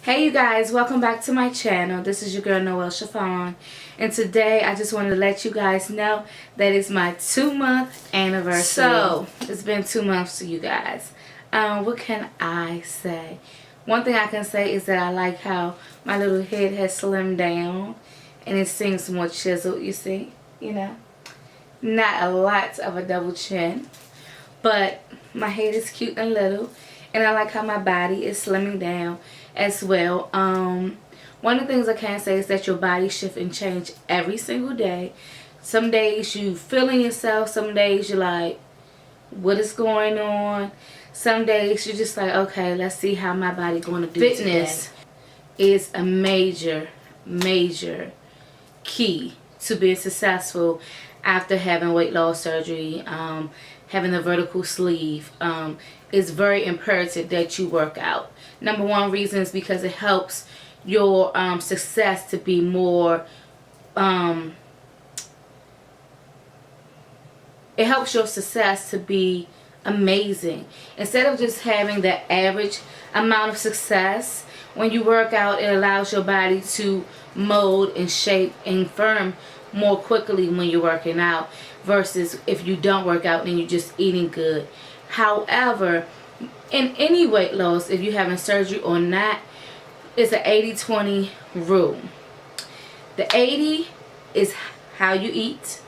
Hey you guys, welcome back to my channel. This is your girl Noe'l Shaefon, and today I just wanted to let you guys know that it's my 2-month anniversary. So it's been 2 months to you guys. What can I say? One thing I can say is that I like how my little head has slimmed down and it seems more chiseled, you see, not a lot of a double chin, but my head is cute and little, and I like how my body is slimming down as well. One of the things I can say is that your body shift and change every single day. Some days you feeling yourself, some days you're like, what is going on? Some days you're just like, okay, let's see how my body going to do. Fitness is a major key to being successful after having weight loss surgery, having a vertical sleeve. It's very imperative that you work out. Number one reason is because it helps your success to be more, it helps your success to be amazing. Instead of just having the average amount of success, when you work out, it allows your body to mold and shape and firm more quickly when you're working out, versus if you don't work out and you're just eating good. However, in any weight loss, if you're having surgery or not, it's an 80-20 rule. The 80 is how you eat.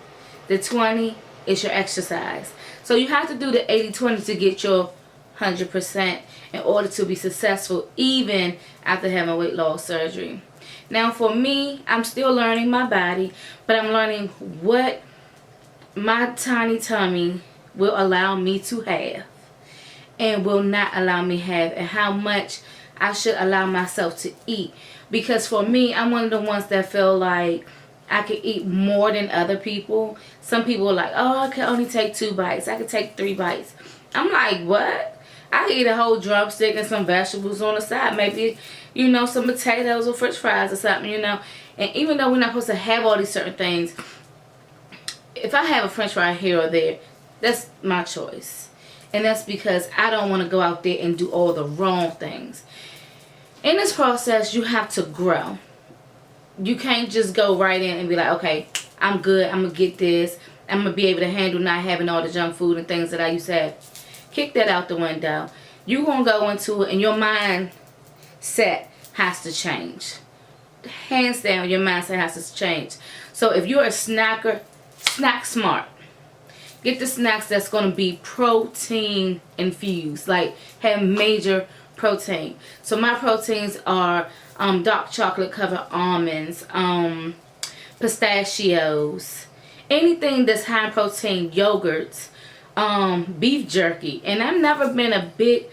The 20 is your exercise. So you have to do the 80-20 to get your 100% in order to be successful, even after having weight loss surgery. Now for me, I'm still learning my body, but I'm learning what my tiny tummy will allow me to have and will not allow me have, and how much I should allow myself to eat. Because for me, I'm one of the ones that feel like I can eat more than other people. Some people are like, oh, I can only take 2 bites. I can take 3 bites. I'm like, what? I can eat a whole drumstick and some vegetables on the side. Maybe, some potatoes or french fries or something, And even though we're not supposed to have all these certain things, if I have a french fry here or there, that's my choice. And that's because I don't want to go out there and do all the wrong things. In this process, you have to grow. You can't just go right in and be like, okay, I'm good, I'm going to get this, I'm going to be able to handle not having all the junk food and things that I used to have. Kick that out the window. You're going to go into it and your mindset has to change. Hands down, your mindset has to change. So if you're a snacker, snack smart. Get the snacks that's going to be protein infused, like have major protein. So my proteins are dark chocolate covered almonds, pistachios, anything that's high protein, yogurts, beef jerky. And I've never been a big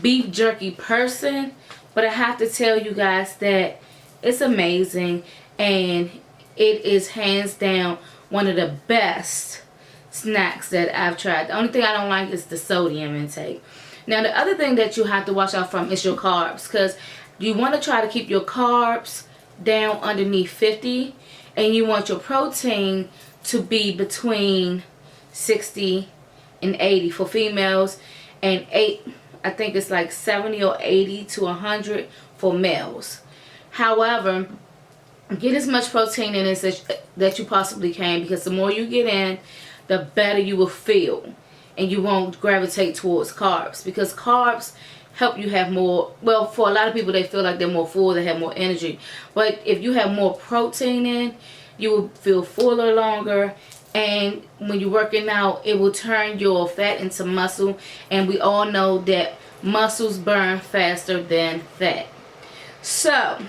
beef jerky person, but I have to tell you guys that it's amazing, and it is hands down one of the best snacks that I've tried. The only thing I don't like is the sodium intake. Now the other thing that you have to watch out from is your carbs, because you want to try to keep your carbs down underneath 50, and you want your protein to be between 60 and 80 for females, and I think it's like 70 or 80 to 100 for males. However, get as much protein in it that you possibly can, because the more you get in, the better you will feel, and you won't gravitate towards carbs, because carbs help you have more, well, for a lot of people they feel like they're more full, they have more energy, but if you have more protein in, you will feel fuller longer, and when you're working out, it will turn your fat into muscle, and we all know that muscles burn faster than fat. So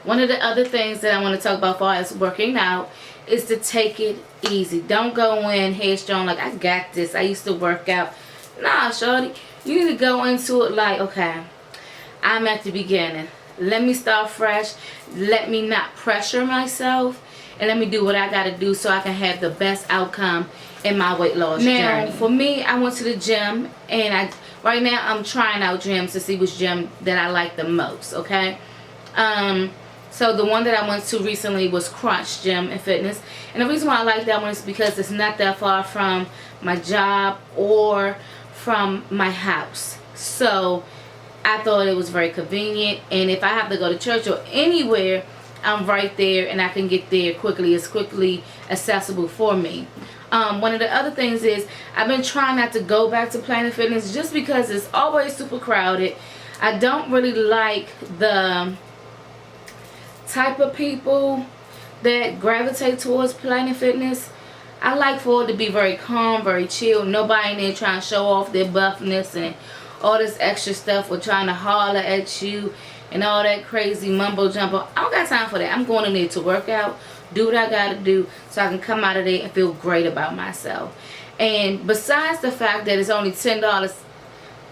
one of the other things that I want to talk about as far as working out is to take it easy. Don't go in headstrong like, I got this, I used to work out. Nah, shorty, you need to go into it like, okay, I'm at the beginning. Let me start fresh. Let me not pressure myself, and let me do what I got to do so I can have the best outcome in my weight loss journey. Now, for me, I went to the gym, and right now I'm trying out gyms to see which gym that I like the most, okay? So the one that I went to recently was Crunch Gym and Fitness. And the reason why I like that one is because it's not that far from my job or from my house. So I thought it was very convenient, and if I have to go to church or anywhere, I'm right there and I can get there quickly. It's quickly accessible for me. One of the other things is I've been trying not to go back to Planet Fitness just because it's always super crowded. I don't really like the type of people that gravitate towards Planet Fitness. I like for it to be very calm, very chill. Nobody in there trying to show off their buffness and all this extra stuff, or trying to holler at you and all that crazy mumbo jumbo. I don't got time for that. I'm going in there to work out, do what I gotta do, so I can come out of there and feel great about myself. And besides the fact that it's only $10,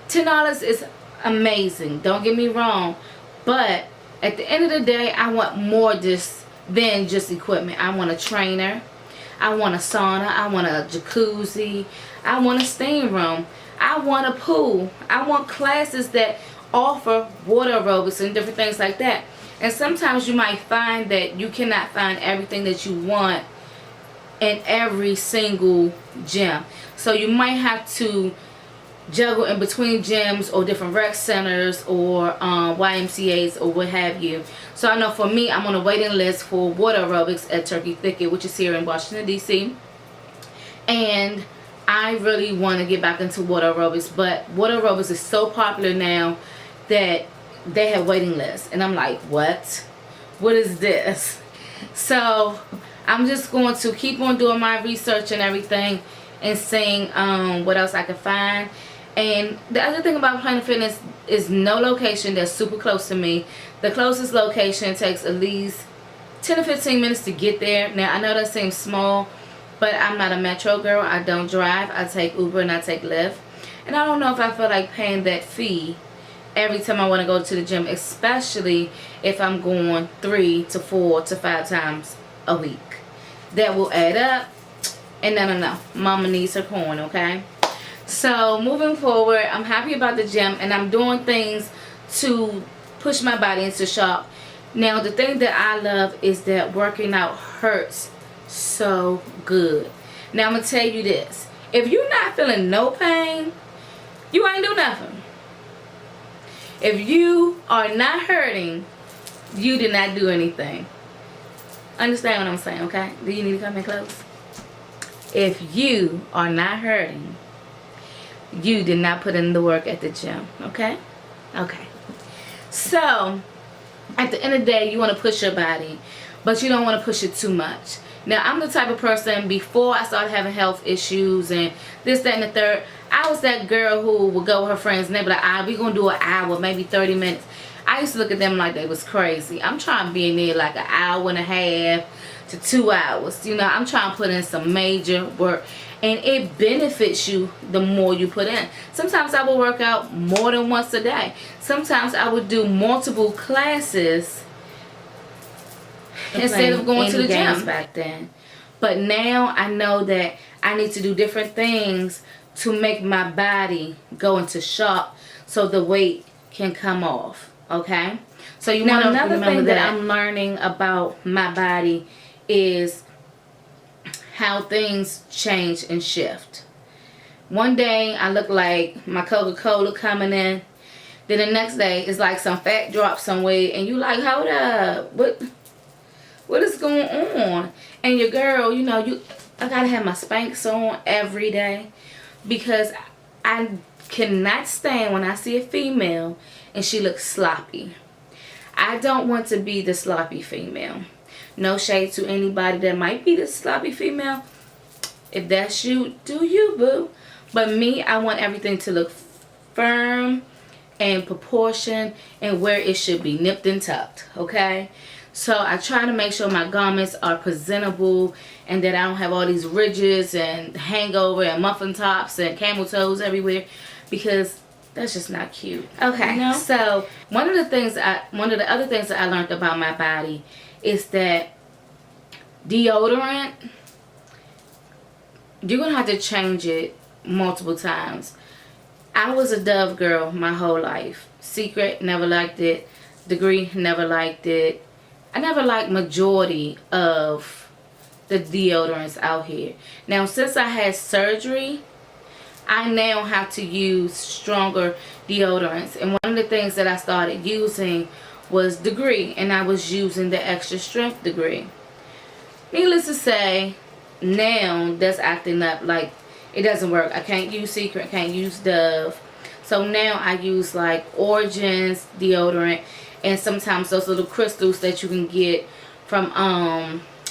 $10 is amazing, don't get me wrong, but at the end of the day, I want more than just equipment. I want a trainer, I want a sauna, I want a jacuzzi, I want a steam room, I want a pool, I want classes that offer water aerobics and different things like that. And sometimes you might find that you cannot find everything that you want in every single gym. So you might have to juggle in between gyms or different rec centers or YMCAs or what have you. So I know for me, I'm on a waiting list for water aerobics at Turkey Thicket, which is here in Washington, D.C. And I really want to get back into water aerobics, but water aerobics is so popular now that they have waiting lists. And I'm like, what? What is this? So I'm just going to keep on doing my research and everything and seeing what else I can find. And the other thing about Planet Fitness is no location that's super close to me. The closest location takes at least 10 to 15 minutes to get there. Now, I know that seems small, but I'm not a metro girl. I don't drive. I take Uber and I take Lyft. And I don't know if I feel like paying that fee every time I want to go to the gym, especially if I'm going 3 to 4 to 5 times a week. That will add up. And no. Mama needs her coin, okay? So moving forward, I'm happy about the gym, and I'm doing things to push my body into shape. Now, the thing that I love is that working out hurts so good. Now, I'm going to tell you this. If you're not feeling no pain, you ain't do nothing. If you are not hurting, you did not do anything. Understand what I'm saying, okay? Do you need to come in close? If you are not hurting, you did not put in the work at the gym, okay? Okay. So, at the end of the day, you want to push your body, but you don't want to push it too much. Now, I'm the type of person, before I started having health issues and this, that, and the third, I was that girl who would go with her friends and they'd be like, we're going to do an hour, maybe 30 minutes. I used to look at them like they was crazy. I'm trying to be in there like an hour and a half to 2 hours. You know, I'm trying to put in some major work. And it benefits you the more you put in. Sometimes I will work out more than once a day. Sometimes I would do multiple classes instead of going to the gym back then. But now I know that I need to do different things to make my body go into shape so the weight can come off. Okay? So you want to another thing that I'm learning about my body is how things change and shift. One day I look like my Coca-Cola coming in. Then the next day it's like some fat drop somewhere and you like, hold up, what is going on? And your girl, you know, I gotta have my Spanx on every day because I cannot stand when I see a female and she looks sloppy. I don't want to be the sloppy female. No shade to anybody that might be the sloppy female. If that's you, do you, boo. But me, I want everything to look firm and proportioned and where it should be, nipped and tucked, okay? So I try to make sure my garments are presentable and that I don't have all these ridges and hangover and muffin tops and camel toes everywhere, because that's just not cute. Okay, you know? So one of the other things that I learned about my body is that deodorant, you're gonna have to change it multiple times. I was a Dove girl my whole life. Secret, never liked it. Degree, never liked it. I never liked majority of the deodorants out here. Now, since I had surgery, I now have to use stronger deodorants. And one of the things that I started using was Degree, and I was using the extra strength Degree. Needless to say, now that's acting up. Like, it doesn't work. I can't use Secret, can't use Dove. So now I use like Origins deodorant, and sometimes those little crystals that you can get from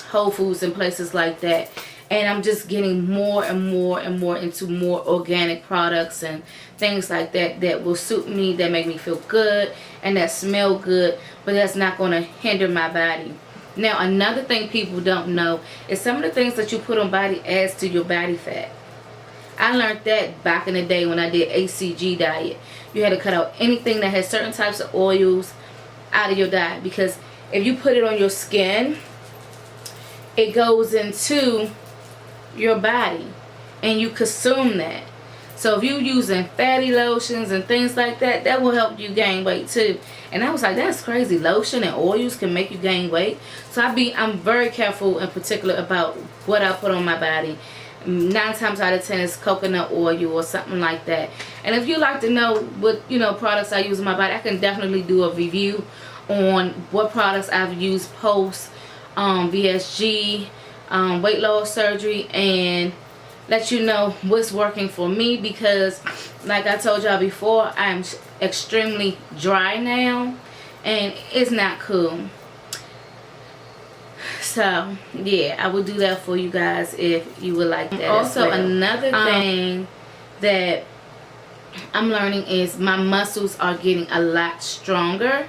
Whole Foods and places like that. And I'm just getting more and more and more into more organic products and things like that that will suit me, that make me feel good, and that smell good, but that's not going to hinder my body. Now, another thing people don't know is some of the things that you put on body adds to your body fat. I learned that back in the day when I did ACG diet. You had to cut out anything that has certain types of oils out of your diet, because if you put it on your skin, it goes into your body and you consume that. So if you're using fatty lotions and things like that, that will help you gain weight too. And I was like, that's crazy. Lotion and oils can make you gain weight. So I'm very careful and particular about what I put on my body. 9 times out of 10 is coconut oil or something like that. And if you like to know what products I use in my body, I can definitely do a review on what products I've used post VSG weight loss surgery, and let you know what's working for me, because like I told y'all before, I'm extremely dry now and it's not cool. So yeah, I will do that for you guys if you would like that. Also, another thing that I'm learning is my muscles are getting a lot stronger.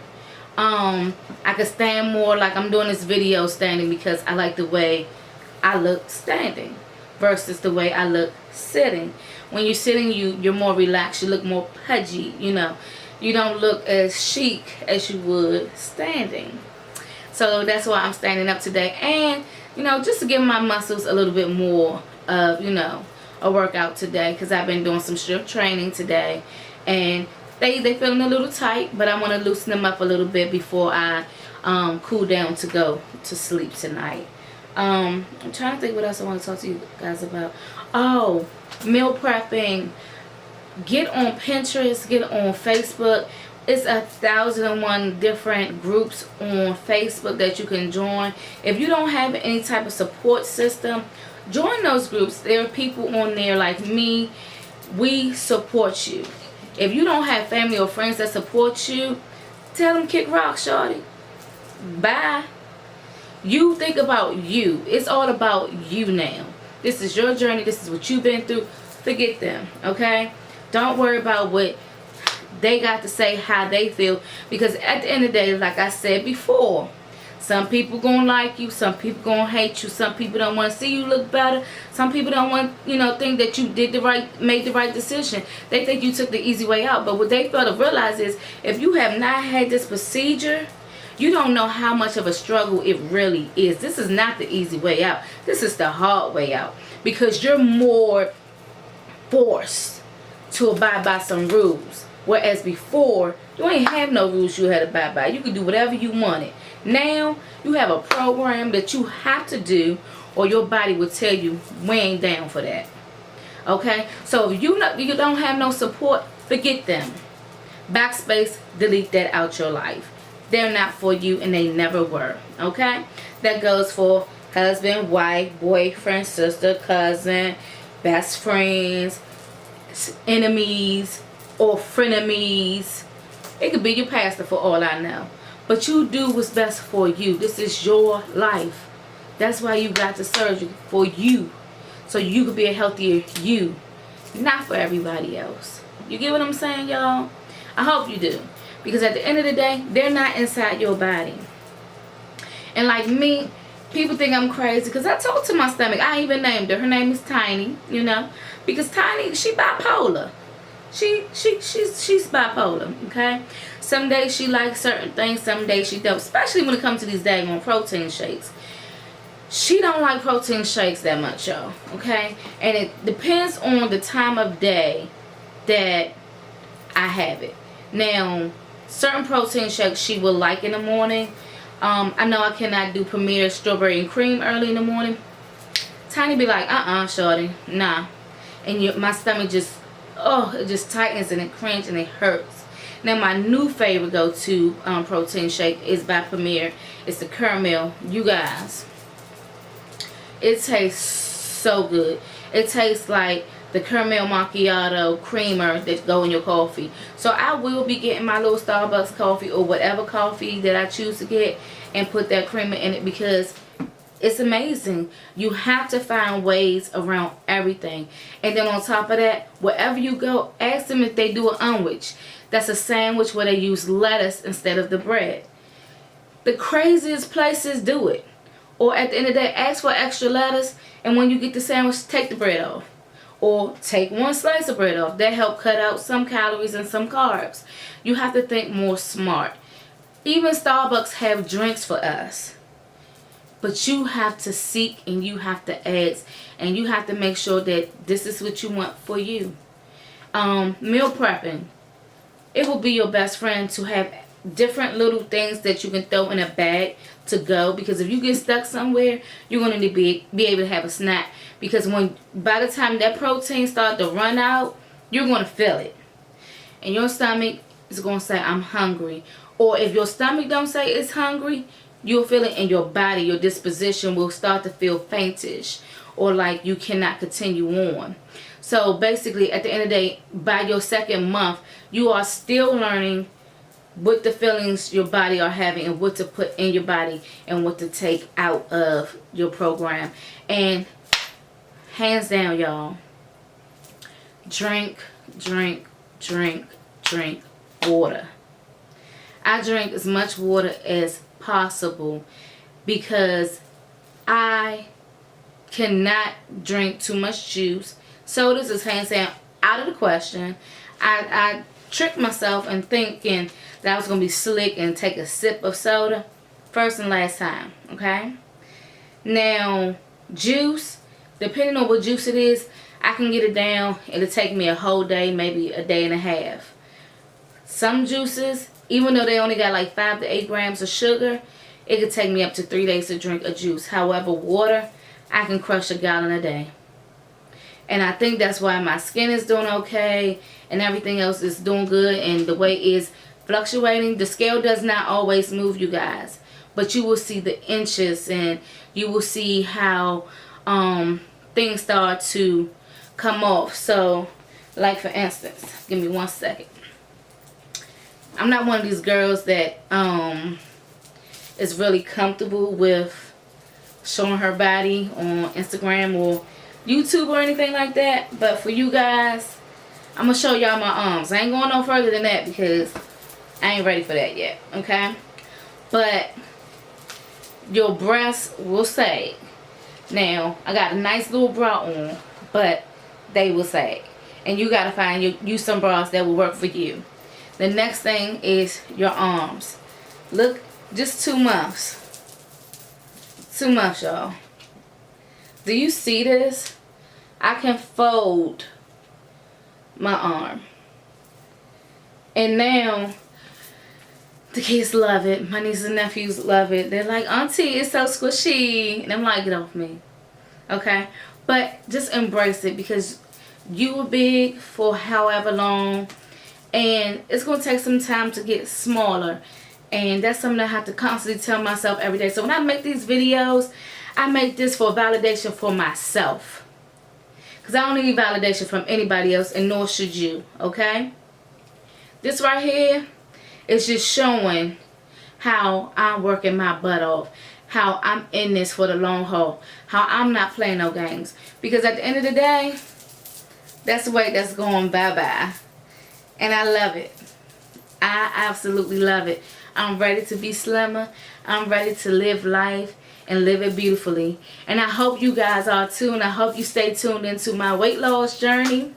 I can stand more. Like, I'm doing this video standing because I like the way I look standing versus the way I look sitting. When you're sitting, you're more relaxed. You look more pudgy, you know. You don't look as chic as you would standing. So that's why I'm standing up today. And, just to give my muscles a little bit more of, a workout today. Because I've been doing some strength training today. And they feeling a little tight. But I want to loosen them up a little bit before I cool down to go to sleep tonight. I'm trying to think what else I want to talk to you guys about. Oh, meal prepping. Get on Pinterest, get on Facebook. It's 1,001 different groups on Facebook that you can join. If you don't have any type of support system, join those groups. There are people on there like me. We support you. If you don't have family or friends that support you, tell them kick rock, shorty. Bye. You think about you. It's all about you now. This is your journey. This is what you've been through. Forget them, okay? Don't worry about what they got to say, how they feel. Because at the end of the day, like I said before, some people gonna like you, some people gonna hate you, some people don't want to see you look better, some people don't want, think that you made the right decision. They think you took the easy way out. But what they fail to realize is, if you have not had this procedure, you don't know how much of a struggle it really is. This is not the easy way out. This is the hard way out. Because you're more forced to abide by some rules. Whereas before, you ain't have no rules you had to abide by. You could do whatever you wanted. Now, you have a program that you have to do, or your body will tell you, we ain't down for that. Okay? So if you don't have no support, forget them. Backspace, delete that out your life. They're not for you, and they never were. Okay? That goes for husband, wife, boyfriend, sister, cousin, best friends, enemies, or frenemies. It could be your pastor for all I know. But you do what's best for you. This is your life. That's why you got the surgery, for you. So you could be a healthier you. Not for everybody else. You get what I'm saying, y'all? I hope you do. Because at the end of the day, they're not inside your body. And like me, people think I'm crazy because I told to my stomach. I even named her. Her name is Tiny, because Tiny, she bipolar. She's bipolar, okay? Some days she likes certain things, some days she don't. Especially when it comes to these daggone protein shakes. She don't like protein shakes that much, y'all, okay? And it depends on the time of day that I have it. Now, certain protein shakes she will like in the morning. I know I cannot do Premier strawberry and cream early in the morning. Tiny be like, shorty, nah. and my stomach just, oh, it just tightens and it cringes and it hurts. Now my new favorite go-to protein shake is by Premier. It's the caramel. You guys, it tastes so good. It tastes like the caramel macchiato creamer that go in your coffee. So I will be getting my little Starbucks coffee or whatever coffee that I choose to get and put that creamer in it, because it's amazing. You have to find ways around everything. And then on top of that, wherever you go, ask them if they do an unwich. That's a sandwich where they use lettuce instead of the bread. The craziest places do it. Or at the end of the day, ask for extra lettuce, and when you get the sandwich, take the bread off. Or take one slice of bread off. That help cut out some calories and some carbs. You have to think more smart. Even Starbucks have drinks for us. But you have to seek and you have to ask. And you have to make sure that this is what you want for you. Meal prepping. It will be your best friend to have different little things that you can throw in a bag to go, because if you get stuck somewhere, you're going to be able to have a snack, because by the time that protein starts to run out, you're going to feel it and your stomach is going to say, I'm hungry. Or if your stomach don't say it's hungry, you'll feel it in your body. Your disposition will start to feel faintish, or like you cannot continue on. So basically, at the end of the day, by your second month, you are still learning what the feelings your body are having and what to put in your body and what to take out of your program. And hands down, y'all, drink water. I drink as much water as possible because I cannot drink too much juice. Sodas is hands down out of the question. I tricked myself in thinking that I was going to be slick and take a sip of soda. First and last time, okay? Now, juice, depending on what juice it is, I can get it down. It'll take me a whole day, maybe a day and a half. Some juices, even though they only got like 5 to 8 grams of sugar, it could take me up to 3 days to drink a juice. However, water, I can crush a gallon a day. And I think that's why my skin is doing okay and everything else is doing good, and the weight is fluctuating. The scale does not always move, you guys, but you will see the inches and you will see how things start to come off. So like for instance, give me 1 second. I'm not one of these girls that is really comfortable with showing her body on Instagram or YouTube or anything like that, but for you guys, I'm gonna show y'all my arms. I ain't going no further than that because I ain't ready for that yet, okay? But your breasts will sag. Now, I got a nice little bra on, but they will sag. And you gotta find you some bras that will work for you. The next thing is your arms. Look, just 2 months. 2 months, y'all. Do you see this? I can fold my arm. And now, the kids love it. My nieces and nephews love it. They're like, Auntie, it's so squishy. And I'm like, get off me. Okay? But just embrace it, because you were big for however long. And it's going to take some time to get smaller. And that's something I have to constantly tell myself every day. So when I make these videos, I make this for validation for myself. Because I don't need validation from anybody else, and nor should you. Okay? This right here is just showing how I'm working my butt off. How I'm in this for the long haul. How I'm not playing no games. Because at the end of the day, that's the weight that's going bye-bye. And I love it. I absolutely love it. I'm ready to be slimmer. I'm ready to live life and live it beautifully. And I hope you guys are too. And I hope you stay tuned into my weight loss journey.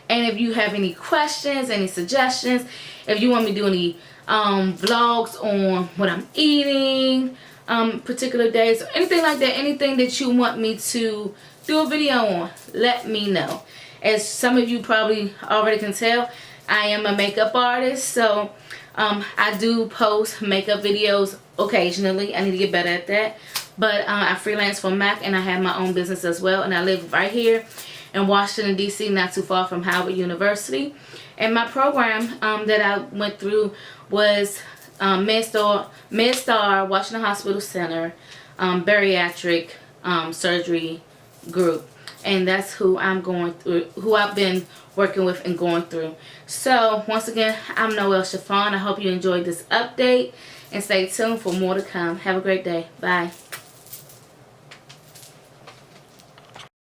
And if you have any questions, any suggestions, if you want me to do any vlogs on what I'm eating, particular days, or anything like that, anything that you want me to do a video on, let me know. As some of you probably already can tell, I am a makeup artist, so I do post makeup videos occasionally. I need to get better at that. But I freelance for MAC, and I have my own business as well, and I live right here in Washington, D.C., not too far from Howard University. And my program that I went through was MedStar Washington Hospital Center bariatric surgery group. And that's who I'm going through, who I've been working with and going through. So once again, I'm Noe'l Shaefon. I hope you enjoyed this update and stay tuned for more to come. Have a great day. Bye.